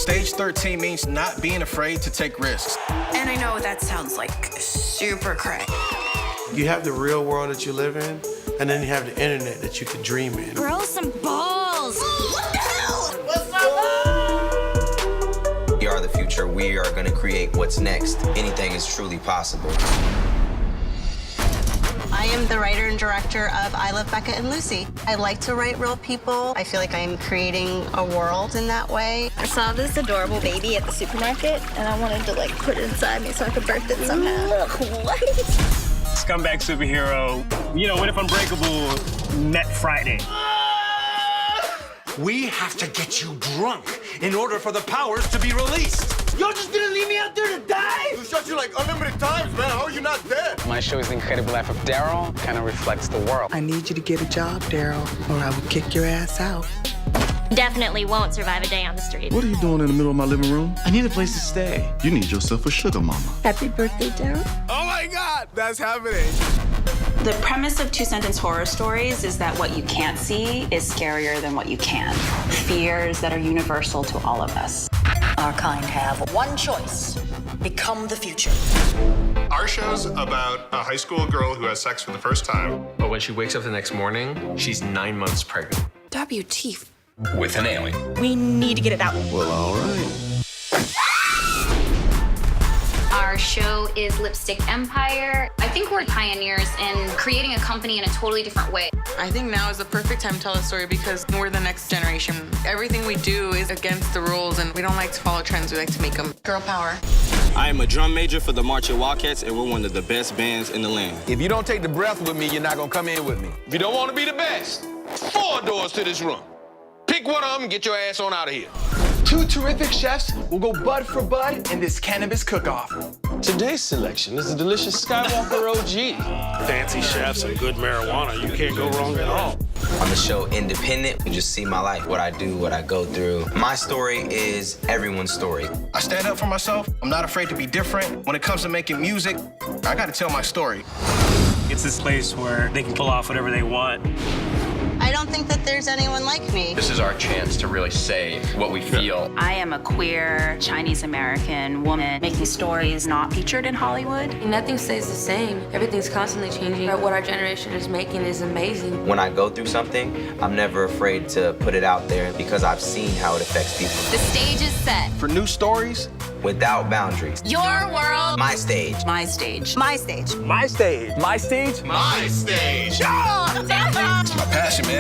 Stage 13 means not being afraid to take risks. And I know that sounds like super cray. You have the real world that you live in, and then you have the internet that you can dream in. Grow some balls. What the hell? What's up? We are the future. We are going to create what's next. Anything is truly possible. I am the writer and director of I Love Becca and Lucy. I like to write real people. I feel like I'm creating a world in that way. I saw this adorable baby at the supermarket, and I wanted to, like, put it inside me so I could birth it somehow. Look, what? Scumbag superhero, you know, what if Unbreakable met Friday? We have to get you drunk in order for the powers to be released. Y'all just gonna leave me out there to die? We shot you like unlimited times, man. How are you not dead? My show is The Incredible Life of Daryl. Kind of reflects the world. I need you to get a job, Daryl, or I will kick your ass out. Definitely won't survive a day on the street. What are you doing in the middle of my living room? I need a place to stay. You need yourself a sugar mama. Happy birthday, Daryl. Oh my God, that's happening. The premise of two-sentence horror stories is that what you can't see is scarier than what you can. Fears that are universal to all of us. Our kind have one choice: become the future. Our show's about a high school girl who has sex for the first time. But when she wakes up the next morning, she's 9 months pregnant. WT. With an alien. We need to get it out. Well, all right. Our show is Lipstick Empire. I think we're pioneers in creating a company in a totally different way. I think now is the perfect time to tell a story because we're the next generation. Everything we do is against the rules, and we don't like to follow trends. We like to make them. Girl power. I am a drum major for the Marching Wildcats, and we're one of the best bands in the land. If you don't take the breath with me, you're not gonna come in with me. If you don't want to be the best, 4 doors to this room. Pick one of them and get your ass on out of here. 2 terrific chefs will go bud for bud in this cannabis cook-off. Today's selection is the delicious Skywalker OG. Fancy chefs and good marijuana, you can't go wrong at all. On the show Independent, you just see my life, what I do, what I go through. My story is everyone's story. I stand up for myself. I'm not afraid to be different. When it comes to making music, I gotta tell my story. It's this place where they can pull off whatever they want. I don't think that there's anyone like me. This is our chance to really say what we feel. I am a queer Chinese-American woman making stories not featured in Hollywood. Nothing stays the same. Everything's constantly changing. What our generation is making is amazing. When I go through something, I'm never afraid to put it out there because I've seen how it affects people. The stage is set. For new stories, without boundaries. Your world. My stage. My stage. My stage. My stage. My stage? My stage. Oh, it's my passion, man.